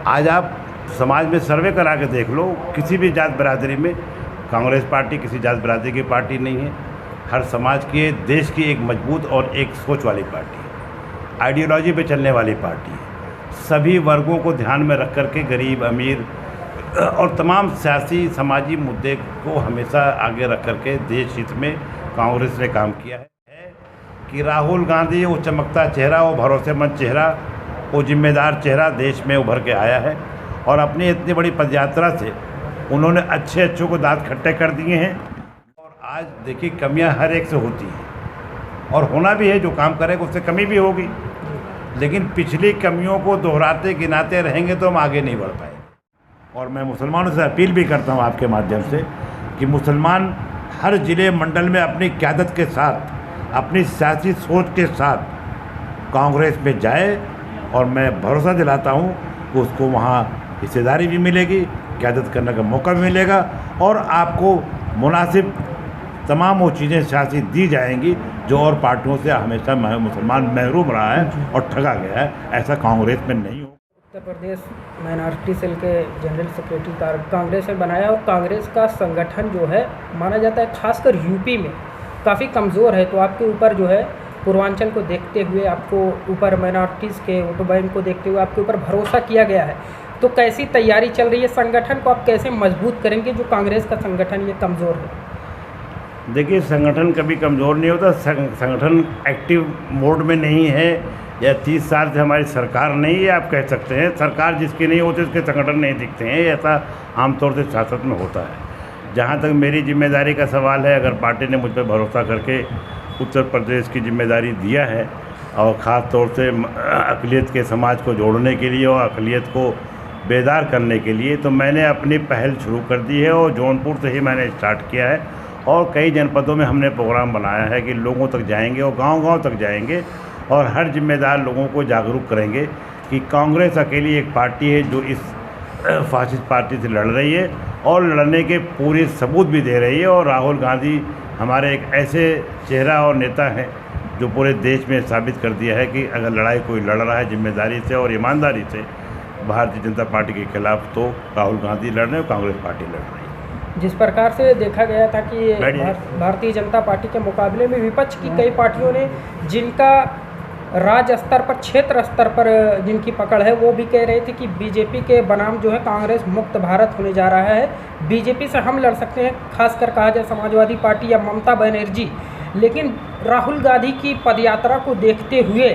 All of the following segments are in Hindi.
आज आप समाज में सर्वे करा के देख लो, किसी भी जात बिरादरी में कांग्रेस पार्टी किसी जात बिरादरी की पार्टी नहीं है। हर समाज के, देश की एक मजबूत और एक सोच वाली पार्टी है, आइडियोलॉजी पे चलने वाली पार्टी है। सभी वर्गों को ध्यान में रख कर के गरीब, अमीर और तमाम सियासी समाजी मुद्दे को हमेशा आगे रख कर के देश हित में कांग्रेस ने काम किया है। कि राहुल गांधी वो चमकता चेहरा, वो भरोसेमंद चेहरा, वो जिम्मेदार चेहरा देश में उभर के आया है और अपनी इतनी बड़ी पदयात्रा से उन्होंने अच्छों को दांत खट्टे कर दिए हैं। और आज देखिए, कमियां हर एक से होती हैं और होना भी है, जो काम करेगा उससे कमी भी होगी, लेकिन पिछली कमियों को दोहराते गिनाते रहेंगे तो हम आगे नहीं बढ़ पाएंगे। और मैं मुसलमानों से अपील भी करता हूं आपके माध्यम से कि मुसलमान हर ज़िले मंडल में अपनी क़यादत के साथ, अपनी सियासी सोच के साथ कांग्रेस में जाए और मैं भरोसा दिलाता हूं कि उसको वहां हिस्सेदारी भी मिलेगी, क़यादत करने का मौका भी मिलेगा और आपको मुनासिब तमाम वो चीज़ें सियासी दी जाएंगी जो और पार्टियों से हमेशा मुसलमान महरूम रहा है और ठगा गया है। ऐसा कांग्रेस में नहीं हो। उत्तर प्रदेश माइनॉरिटी सेल के जनरल सेक्रेटरी कांग्रेस ने बनाया और कांग्रेस का संगठन जो है माना जाता है खासकर यूपी में काफ़ी कमज़ोर है। तो आपके ऊपर जो है पूर्वांचल को देखते हुए, आपको ऊपर माइनॉरिटीज़ के वोट बैंक को देखते हुए आपके ऊपर भरोसा किया गया है, तो कैसी तैयारी चल रही है? संगठन को आप कैसे मजबूत करेंगे जो कांग्रेस का संगठन ये कमज़ोर है? देखिए, संगठन कभी कमज़ोर नहीं होता। संगठन एक्टिव मोड में नहीं है या 30 साल से हमारी सरकार नहीं है, आप कह सकते हैं। सरकार जिसकी नहीं होती उसके संगठन नहीं दिखते हैं, ऐसा आमतौर से सियासत में होता है। जहाँ तक मेरी जिम्मेदारी का सवाल है, अगर पार्टी ने मुझ पर भरोसा करके उत्तर प्रदेश की जिम्मेदारी दिया है और ख़ास तौर से अक़लियत के समाज को जोड़ने के लिए और अक़लियत को बेदार करने के लिए, तो मैंने अपनी पहल शुरू कर दी है और जौनपुर से ही मैंने स्टार्ट किया है और कई जनपदों में हमने प्रोग्राम बनाया है कि लोगों तक जाएंगे और गांव-गांव तक जाएंगे और हर जिम्मेदार लोगों को जागरूक करेंगे कि कांग्रेस अकेली एक पार्टी है जो इस फासिस्ट पार्टी से लड़ रही है और लड़ने के पूरे सबूत भी दे रही है। और राहुल गांधी हमारे एक ऐसे चेहरा और नेता हैं जो पूरे देश में साबित कर दिया है कि अगर लड़ाई कोई लड़ रहा है जिम्मेदारी से और ईमानदारी से भारतीय जनता पार्टी के खिलाफ, तो राहुल गांधी लड़ रहे हैं और कांग्रेस पार्टी लड़ रही है। जिस प्रकार से देखा गया था कि भारतीय जनता पार्टी के मुकाबले में विपक्ष की कई पार्टियों ने, जिनका राज्य स्तर पर, क्षेत्र स्तर पर जिनकी पकड़ है, वो भी कह रहे थे कि बीजेपी के बनाम जो है कांग्रेस मुक्त भारत होने जा रहा है, बीजेपी से हम लड़ सकते हैं, खासकर कहा जाए समाजवादी पार्टी या ममता बनर्जी। लेकिन राहुल गांधी की पदयात्रा को देखते हुए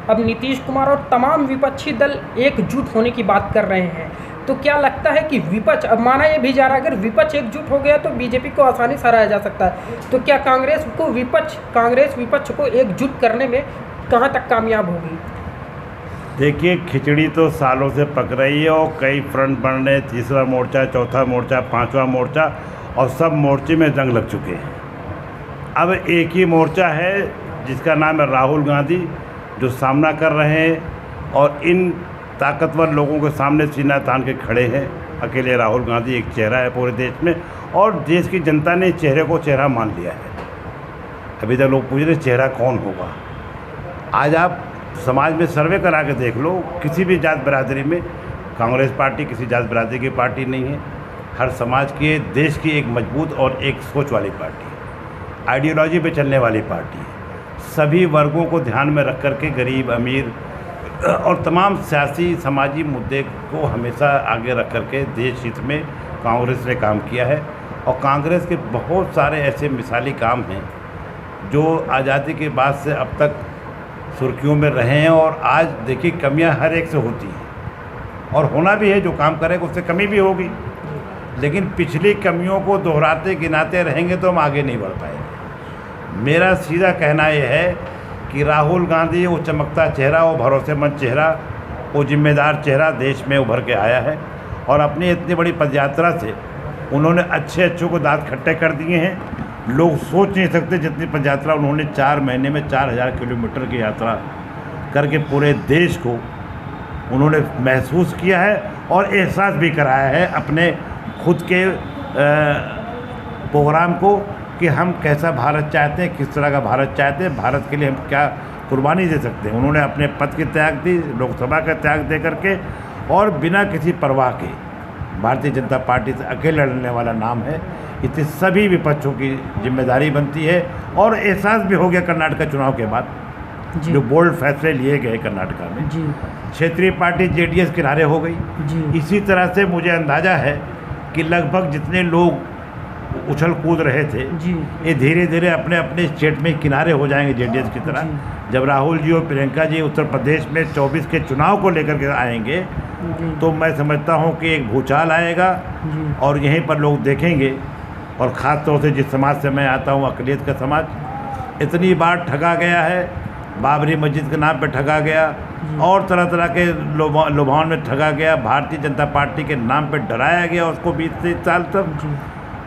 अब नीतीश कुमार और तमाम विपक्षी दल एकजुट होने की बात कर रहे हैं। तो क्या लगता है कि विपक्ष, अब माना ये भी जा रहा है अगर विपक्ष एकजुट हो गया तो बीजेपी को आसानी से हराया जा सकता है, तो क्या कांग्रेस विपक्ष को एकजुट करने में कहाँ तक कामयाब होगी? देखिए, खिचड़ी तो सालों से पक रही है और कई फ्रंट बन रहे, तीसरा मोर्चा, चौथा मोर्चा, पांचवा मोर्चा, और सब मोर्चे में जंग लग चुके हैं। अब एक ही मोर्चा है जिसका नाम है राहुल गांधी, जो सामना कर रहे हैं और इन ताकतवर लोगों के सामने सीना तान के खड़े हैं। अकेले राहुल गांधी एक चेहरा है पूरे देश में और देश की जनता ने इस चेहरे को चेहरा मान लिया है। अभी तक लोग पूछ रहे चेहरा कौन होगा। आज आप समाज में सर्वे करा के देख लो, किसी भी जात बिरादरी में कांग्रेस पार्टी किसी जात बिरादरी की पार्टी नहीं है। हर समाज के, देश की एक मजबूत और एक सोच वाली पार्टी है, आइडियोलॉजी पे चलने वाली पार्टी है। सभी वर्गों को ध्यान में रख कर के गरीब, अमीर और तमाम सियासी समाजी मुद्दे को हमेशा आगे रख कर के देश हित में कांग्रेस ने काम किया है। और कांग्रेस के बहुत सारे ऐसे मिसाली काम हैं जो आज़ादी के बाद से अब तक सुर्खियों में रहे हैं। और आज देखिए, कमियां हर एक से होती हैं और होना भी है, जो काम करेगा उससे कमी भी होगी, लेकिन पिछली कमियों को दोहराते गिनाते रहेंगे तो हम आगे नहीं बढ़ पाएंगे। मेरा सीधा कहना यह है कि राहुल गांधी वो चमकता चेहरा, वो भरोसेमंद चेहरा, वो जिम्मेदार चेहरा देश में उभर के आया है और अपनी इतनी बड़ी पदयात्रा से उन्होंने अच्छों को दांत खट्टे कर दिए हैं। लोग सोच नहीं सकते जितनी पदयात्रा उन्होंने 4 महीने में 4000 किलोमीटर की यात्रा करके पूरे देश को उन्होंने महसूस किया है और एहसास भी कराया है अपने खुद के प्रोग्राम को कि हम कैसा भारत चाहते हैं, किस तरह का भारत चाहते हैं, भारत के लिए हम क्या कुर्बानी दे सकते हैं। उन्होंने अपने पद की त्याग दी, लोकसभा का त्याग दे करके और बिना किसी परवाह के भारतीय जनता पार्टी से अकेले लड़ने वाला नाम है। इससे सभी विपक्षों की जिम्मेदारी बनती है और एहसास भी हो गया कर्नाटक चुनाव के बाद जी जो बोल्ड फैसले लिए गए कर्नाटक में। जी क्षेत्रीय पार्टी जेडीएस किनारे हो गई। जी इसी तरह से मुझे अंदाज़ा है कि लगभग जितने लोग उछल कूद रहे थे जी ये धीरे धीरे अपने अपने स्टेट में किनारे हो जाएंगे जेडीएस की तरह। जब राहुल जी और प्रियंका जी उत्तर प्रदेश में 24 के चुनाव को लेकर के आएंगे जी तो मैं समझता हूँ कि एक भूचाल आएगा जी और यहीं पर लोग देखेंगे। और ख़ास तौर से जिस समाज से मैं आता हूँ अक़लियत का समाज, इतनी बार ठगा गया है, बाबरी मस्जिद के नाम पे ठगा गया और तरह तरह के लुभावन में ठगा गया, भारतीय जनता पार्टी के नाम पे डराया गया उसको 20-23 साल तक। जी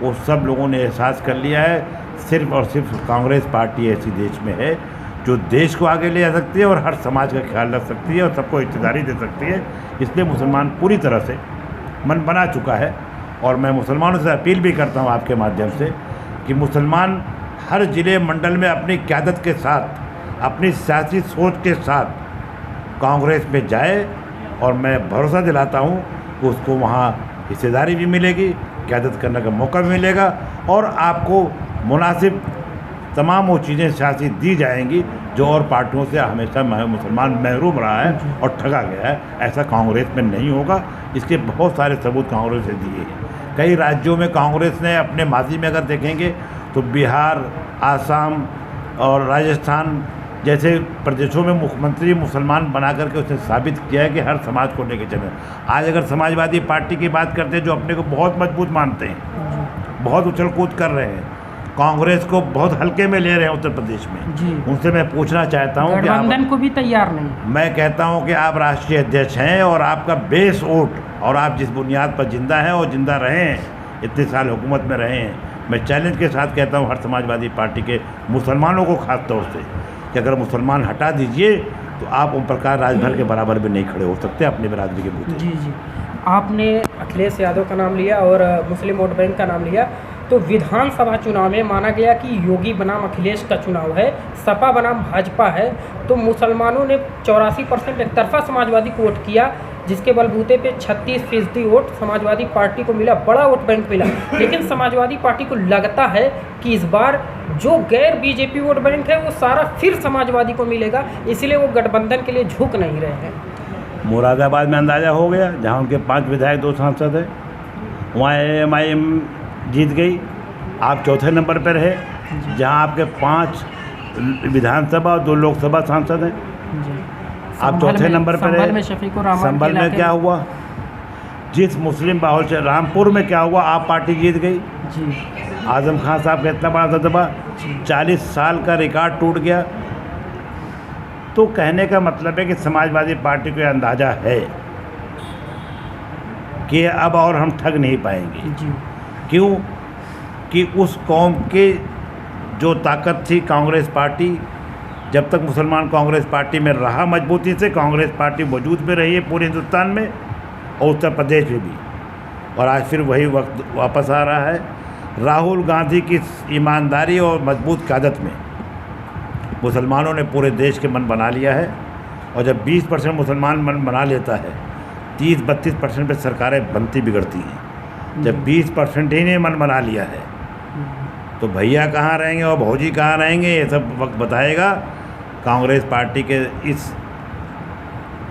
वो सब लोगों ने एहसास कर लिया है सिर्फ और सिर्फ कांग्रेस पार्टी ऐसी देश में है जो देश को आगे ले जा सकती है और हर समाज का ख्याल रख सकती है और सबको हिस्सेदारी दे सकती है। इसलिए मुसलमान पूरी तरह से मन बना चुका है और मैं मुसलमानों से अपील भी करता हूँ आपके माध्यम से कि मुसलमान हर ज़िले मंडल में अपनी क़यादत के साथ, अपनी सियासी सोच के साथ कांग्रेस में जाए और मैं भरोसा दिलाता हूँ कि उसको वहाँ हिस्सेदारी भी मिलेगी, क़यादत करने का मौका भी मिलेगा और आपको मुनासिब तमाम वो चीज़ें सियासी दी जाएंगी जो और पार्टियों से हमेशा मुसलमान महरूम रहा है और ठगा गया है। ऐसा कांग्रेस में नहीं होगा। इसके बहुत सारे सबूत कांग्रेस ने दिए हैं। कई राज्यों में कांग्रेस ने अपने माजी में अगर देखेंगे तो बिहार, आसाम और राजस्थान जैसे प्रदेशों में मुख्यमंत्री मुसलमान बना करके उसने साबित किया है कि हर समाज को लेकर चले। आज अगर समाजवादी पार्टी की बात करते हैं जो अपने को बहुत मजबूत मानते हैं, बहुत उछल कूद कर रहे हैं, कांग्रेस को बहुत हल्के में ले रहे हैं उत्तर प्रदेश में, जी उनसे मैं पूछना चाहता हूं कि गठबंधन को भी तैयार नहीं। मैं कहता हूं कि आप राष्ट्रीय अध्यक्ष हैं और आपका बेस वोट और आप जिस बुनियाद पर जिंदा हैं और जिंदा रहे हैं, इतने साल हुकूमत में रहे हैं, मैं चैलेंज के साथ कहता हूं हर समाजवादी पार्टी के मुसलमानों को खास तौर से कि अगर मुसलमान हटा दीजिए तो आप ओम प्रकाश राजभर के बराबर भी नहीं खड़े हो सकते अपनी बिरादरी के बूते। जी जी आपने अखिलेश यादव का नाम लिया और मुस्लिम वोट बैंक का नाम लिया, तो विधानसभा चुनाव में माना गया कि योगी बनाम अखिलेश का चुनाव है, सपा बनाम भाजपा है, तो मुसलमानों ने 84% एक तरफा समाजवादी को वोट किया, जिसके बलबूते पे 36% वोट समाजवादी पार्टी को मिला, बड़ा वोट बैंक मिला। लेकिन समाजवादी पार्टी को लगता है कि इस बार जो गैर बीजेपी वोट बैंक है वो सारा फिर समाजवादी को मिलेगा, इसलिए वो गठबंधन के लिए झुक नहीं रहे हैं। मुरादाबाद में अंदाज़ा हो गया, जहाँ उनके 5 विधायक 2 सांसद हैं, वहाँ AMIM जीत गई। आप चौथे नंबर पर रहे, जहाँ आपके 5 विधानसभा और 2 लोकसभा सांसद हैं। आप चौथे नंबर पर रहे। संभल में क्या हुआ? जिस मुस्लिम बाहुल से रामपुर में क्या हुआ? आप पार्टी जीत गई। जी आजम खान साहब का इतना बड़ा दबदबा, 40 साल का रिकॉर्ड टूट गया। तो कहने का मतलब है कि समाजवादी पार्टी को अंदाज़ा है कि अब और हम ठग नहीं पाएंगे। जी क्यों? कि उस कौम के जो ताकत थी कांग्रेस पार्टी, जब तक मुसलमान कांग्रेस पार्टी में रहा मजबूती से, कांग्रेस पार्टी वजूद में रही है पूरे हिंदुस्तान में और उत्तर प्रदेश में भी, और आज फिर वही वक्त वापस आ रहा है। राहुल गांधी की ईमानदारी और मजबूत क़यादत में मुसलमानों ने पूरे देश के मन बना लिया है। और जब 20% मुसलमान मन बना लेता है, 30-32% पे सरकारें बनती बिगड़ती हैं। जब 20% ही ने मन बना लिया है तो भैया कहाँ रहेंगे और भौजी कहाँ रहेंगे, ये सब वक्त बताएगा। कांग्रेस पार्टी के इस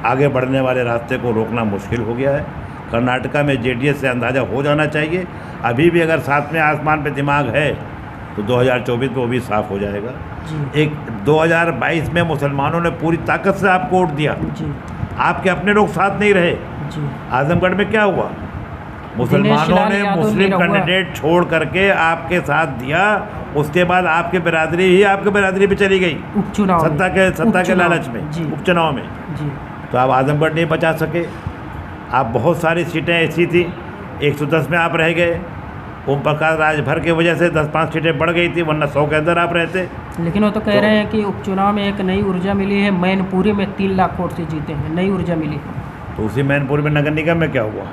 आगे बढ़ने वाले रास्ते को रोकना मुश्किल हो गया है। कर्नाटका में जेडीएस से अंदाज़ा हो जाना चाहिए। अभी भी अगर साथ में आसमान पे दिमाग है तो 2024 में वो भी साफ़ हो जाएगा। एक 2022 में मुसलमानों ने पूरी ताकत से आपको वोट दिया, आपके अपने लोग साथ नहीं रहे। आजमगढ़ में क्या हुआ? मुसलमानों ने मुस्लिम कैंडिडेट छोड़ करके आपके साथ दिया, उसके बाद आपके बिरादरी ही आपके बिरादरी पे चली गई उपचुनाव सत्ता के लालच में, उपचुनाव में। तो आप आजमगढ़ नहीं बचा सके। आप बहुत सारी सीटें ऐसी थी, 110 में आप रह गए। ओम प्रकाश राजभर की वजह से 10-5 सीटें बढ़ गई थी, वरना 100 के अंदर आप रहते। लेकिन वो तो कह रहे हैं कि उपचुनाव में एक नई ऊर्जा मिली है, मैनपुरी में 3 लाख वोट से जीते हैं, नई ऊर्जा मिली। तो उसी मैनपुरी में नगर निगम में क्या हुआ?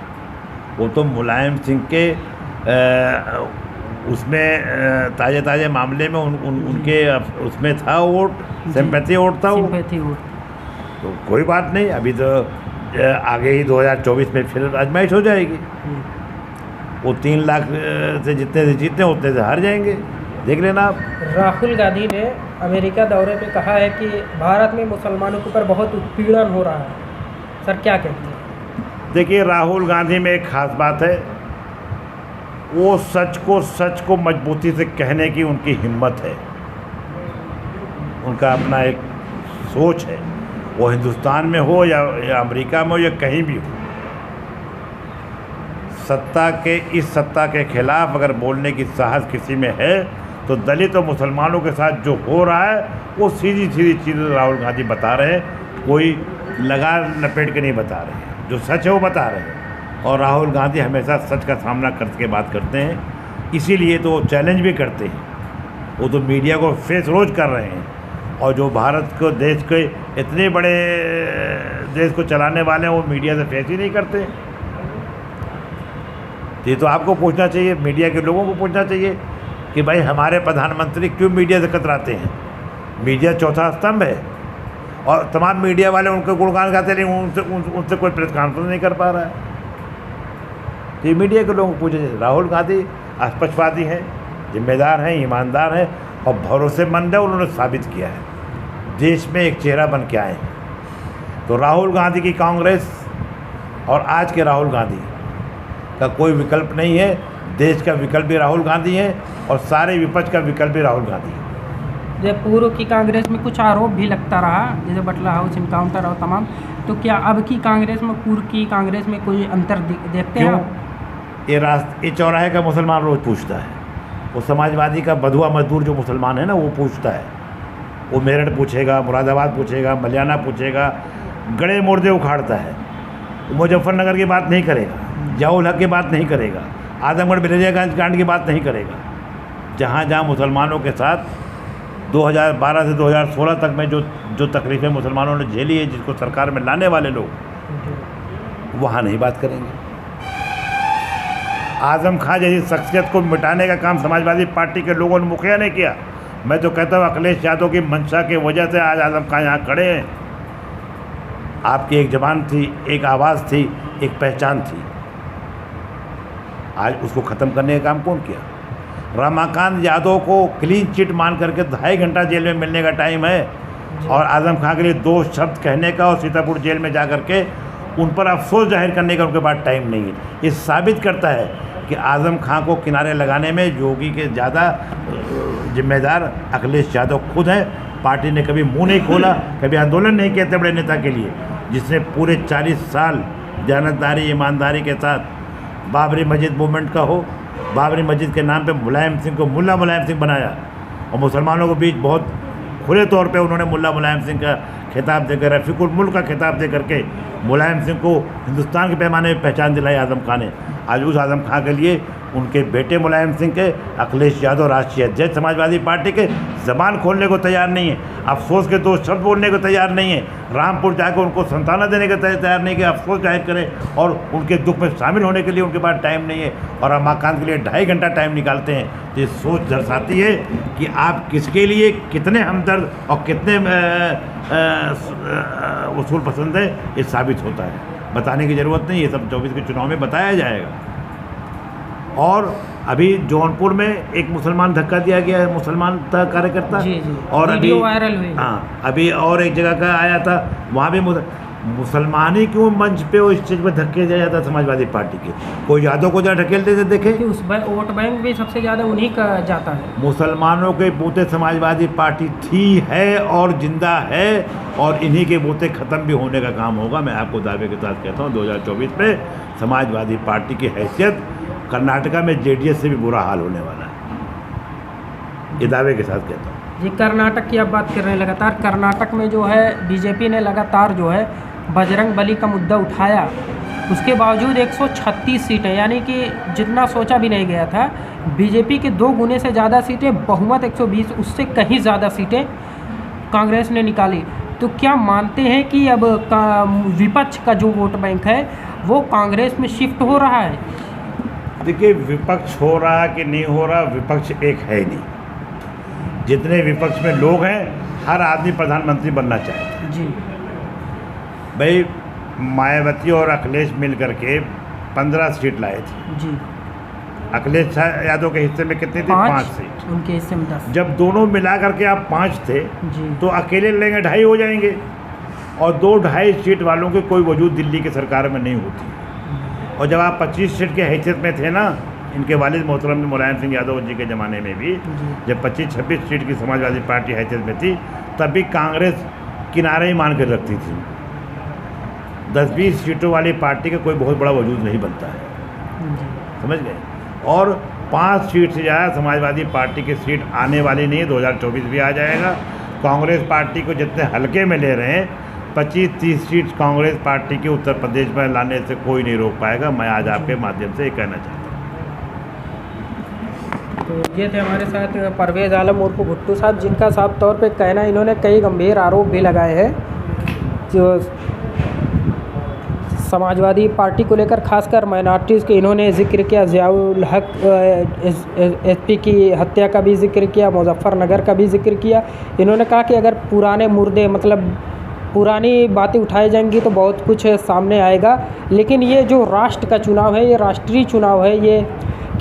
वो तो मुलायम सिंह के उसमें ताज़े मामले में उनके उसमें था वोट, सिंपैथी वोट था वो। Sympathy vote. तो कोई बात नहीं, अभी तो आगे ही 2024 में फिर आजमाइश हो जाएगी। वो 3 लाख से जितने से जीतते हैं उतने से हार जाएंगे, देख लेना आप। राहुल गांधी ने अमेरिका दौरे पे कहा है कि भारत में मुसलमानों के ऊपर बहुत उत्पीड़न हो रहा है। सर क्या कहते हैं? देखिए, राहुल गांधी में एक ख़ास बात है, वो सच को मजबूती से कहने की उनकी हिम्मत है, उनका अपना एक सोच है। वो हिंदुस्तान में हो या अमेरिका में हो या कहीं भी हो, इस सत्ता के खिलाफ अगर बोलने की साहस किसी में है तो दलित और मुसलमानों के साथ जो हो रहा है वो सीधी चीज़ें राहुल गांधी बता रहे हैं, कोई लगा लपेट के नहीं बता रहे हैं, जो सच है वो बता रहे हैं। और राहुल गांधी हमेशा सच का सामना करके बात करते हैं, इसीलिए तो वो चैलेंज भी करते हैं। वो तो मीडिया को फेस रोज कर रहे हैं, और जो भारत को देश के इतने बड़े देश को चलाने वाले हैं वो मीडिया से फेस ही नहीं करते। ये तो आपको पूछना चाहिए, मीडिया के लोगों को पूछना चाहिए कि भाई हमारे प्रधानमंत्री क्यों मीडिया से कतराते हैं। मीडिया चौथा स्तंभ है और तमाम मीडिया वाले उनके गुणगान गाते, लेकिन उनसे कोई प्रेस कॉन्फ्रेंस नहीं कर पा रहा है। तो ये मीडिया के लोगों को पूछना चाहिए। राहुल गांधी आस्पशवादी हैं, जिम्मेदार हैं, ईमानदार हैं और भरोसेमंद है। उन्होंने साबित किया है, देश में एक चेहरा बन के आए हैं। तो राहुल गांधी की कांग्रेस और आज के राहुल गांधी का कोई विकल्प नहीं है। देश का विकल्प भी राहुल गांधी है और सारे विपक्ष का विकल्प भी राहुल गांधी है। जब पूर्व की कांग्रेस में कुछ आरोप भी लगता रहा, जैसे बटला हाउस इनकाउंटर और तमाम, तो क्या अब की कांग्रेस में पूर्व की कांग्रेस में कोई अंतर देखते हैं आप? ये चौराहे का मुसलमान रोज़ पूछता है, वो समाजवादी का बधुआ मजदूर जो मुसलमान है ना, वो पूछता है। वो मेरठ पूछेगा, मुरादाबाद पूछेगा, मलियाना पूछेगा, गड़े मुर्दे उखाड़ता है। मुजफ्फरनगर की बात नहीं करेगा, जवाहर हक की बात नहीं करेगा, आजमगढ़ बिरजागंज कांड की बात नहीं करेगा। जहाँ जहाँ मुसलमानों के साथ 2012 से 2016 तक में जो तकलीफ़ें मुसलमानों ने झेली है, जिसको सरकार में लाने वाले लोग, वहाँ नहीं बात करेंगे। आजम खां जैसी शख्सियत को मिटाने का काम समाजवादी पार्टी के लोगों ने मुखिया ने किया। मैं तो कहता हूँ अखिलेश यादव की मंशा की वजह से आज आजम खां यहाँ खड़े हैं। आपकी एक ज़बान थी, एक आवाज़ थी, एक पहचान थी, आज उसको ख़त्म करने का काम कौन किया? रमाकांत यादव को क्लीन चिट मान करके 2.5 घंटा जेल में मिलने का टाइम है, और आजम खां के लिए 2 शब्द कहने का और सीतापुर जेल में जा कर के उन पर अफसोस जाहिर करने का उनके पास टाइम नहीं है। ये साबित करता है कि आजम खां को किनारे लगाने में योगी के ज़्यादा जिम्मेदार अखिलेश यादव खुद हैं। पार्टी ने कभी मुंह नहीं खोला, कभी आंदोलन नहीं किया इतने बड़े नेता के लिए, जिसने पूरे 40 साल दयानतदारी ईमानदारी के साथ बाबरी मस्जिद मूवमेंट का हो, बाबरी मस्जिद के नाम पे मुलायम सिंह को मुल्ला मुलायम सिंह बनाया, और मुसलमानों के बीच बहुत खुले तौर पे उन्होंने मुल्ला मुलायम सिंह का खिताब देकर, रफ़ीकुल मुल्क का खिताब दे करके मुलायम सिंह को हिंदुस्तान के पैमाने में पहचान दिलाई आजम खां ने। आज उस आजम खां के लिए उनके बेटे मुलायम सिंह के अखिलेश यादव राष्ट्रीय अध्यक्ष समाजवादी पार्टी के ज़बान खोलने को तैयार नहीं है, अफसोस के 2 शब्द बोलने को तैयार नहीं है, रामपुर जाकर उनको सांत्वना देने के तैयार नहीं कि अफसोस जाहिर करें, और उनके दुख में शामिल होने के लिए उनके पास टाइम नहीं है, और रमाकांत के लिए 2.5 घंटा टाइम निकालते हैं। तो ये सोच दर्शाती है कि आप किसके लिए कितने हमदर्द और कितने उसूल पसंद है, ये साबित होता है। बताने की ज़रूरत नहीं, ये सब 24 के चुनाव में बताया जाएगा। और अभी जौनपुर में एक मुसलमान धक्का दिया गया है, मुसलमान था कार्यकर्ता, और अभी वायरल हुई। हाँ, अभी और एक जगह का आया था, वहाँ भी मुसलमानी क्यों मंच पे वो स्टेज पे धक्के दिया जाता समाजवादी पार्टी के? कोई यादव को जहाँ ढकेलते थे देखे? उस वोट बैंक भी सबसे ज़्यादा उन्हीं का जाता है। मुसलमानों के बूते समाजवादी पार्टी थी, है और जिंदा है, और इन्हीं के बूते ख़त्म भी होने का काम होगा। मैं आपको दावे के साथ कहता हूँ 2024 में समाजवादी पार्टी की हैसियत कर्नाटका में जेडीएस से भी बुरा हाल होने वाला है, ये दावे के साथ कहता हूँ। जी, कर्नाटक की आप बात कर रहे हैं। लगातार कर्नाटक में जो है बीजेपी ने लगातार जो है बजरंग बली का मुद्दा उठाया, उसके बावजूद 136 सीटें, यानी कि जितना सोचा भी नहीं गया था, बीजेपी के 2 गुने से ज़्यादा सीटें, बहुमत 120, उससे कहीं ज़्यादा सीटें कांग्रेस ने निकाली। तो क्या मानते हैं कि अब विपक्ष का जो वोट बैंक है वो कांग्रेस में शिफ्ट हो रहा है? देखिए, विपक्ष हो रहा कि नहीं हो रहा, विपक्ष एक है ही नहीं। जितने विपक्ष में लोग हैं, हर आदमी प्रधानमंत्री बनना चाहता है। जी भाई, मायावती और अखिलेश मिल करके 15 सीट लाए थे। जी। अखिलेश यादव के हिस्से में कितनी थी? 5 सीट। उनके हिस्से में 10। जब दोनों मिला करके आप 5 थे जी। तो अकेले लेंगे 2.5 हो जाएंगे, और 2-2.5 सीट वालों के कोई वजूद दिल्ली की सरकार में नहीं होती। और जब आप 25 सीट के हैसियत में थे ना, इनके वालिद मोहतरम मुलायम सिंह यादव जी के ज़माने में भी जब 25-26 सीट की समाजवादी पार्टी हैसियत में थी, तब भी कांग्रेस किनारे ही मान कर रखती थी। 10-20 सीटों वाली पार्टी का कोई बहुत बड़ा वजूद नहीं बनता है, समझ गए। और 5 सीट से ज़्यादा समाजवादी पार्टी की सीट आने वाली नहीं है। 2024 भी आ जाएगा। कांग्रेस पार्टी को जितने हल्के में ले रहे हैं, 25-30 सीट कांग्रेस पार्टी के उत्तर प्रदेश में लाने से कोई नहीं रोक पाएगा। मैं आज आपके माध्यम से ये कहना चाहता हूँ। तो ये थे हमारे साथ परवेज़ आलम उर्फ भुट्टू साहब, जिनका साफ तौर पे कहना, इन्होंने कई गंभीर आरोप भी लगाए हैं जो समाजवादी पार्टी को लेकर, खासकर माइनॉरिटीज़ के इन्होंने जिक्र किया। ज़ियाउल हक एसपी की हत्या का भी जिक्र किया, मुजफ्फरनगर का भी जिक्र किया। इन्होंने कहा कि अगर पुराने मुर्दे मतलब पुरानी बातें उठाई जाएंगी तो बहुत कुछ सामने आएगा, लेकिन ये जो राष्ट्र का चुनाव है, ये राष्ट्रीय चुनाव है, ये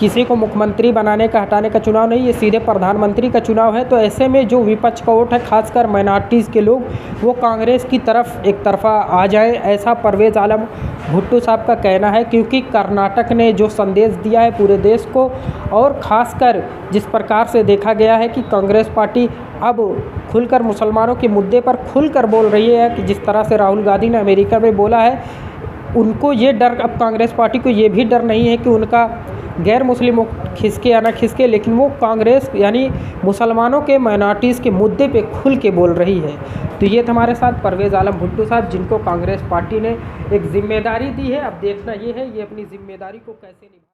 किसी को मुख्यमंत्री बनाने का हटाने का चुनाव नहीं, ये सीधे प्रधानमंत्री का चुनाव है। तो ऐसे में जो विपक्ष का वोट है, खासकर माइनॉरिटीज़ के लोग, वो कांग्रेस की तरफ एक तरफा आ जाए, ऐसा परवेज़ आलम भुट्टू साहब का कहना है। क्योंकि कर्नाटक ने जो संदेश दिया है पूरे देश को, और ख़ासकर जिस प्रकार से देखा गया है कि कांग्रेस पार्टी अब खुलकर मुसलमानों के मुद्दे पर खुलकर बोल रही है, कि जिस तरह से राहुल गांधी ने अमेरिका में बोला है, उनको ये डर, अब कांग्रेस पार्टी को ये भी डर नहीं है कि उनका गैर मुस्लिमों खिसके या ना खिसके, लेकिन वो कांग्रेस यानी मुसलमानों के, माइनॉरिटीज़ के मुद्दे पे खुल के बोल रही है। तो ये था हमारे साथ परवेज़ आलम भुट्टू साहब, जिनको कांग्रेस पार्टी ने एक जिम्मेदारी दी है। अब देखना ये है ये अपनी जिम्मेदारी को कैसे निभा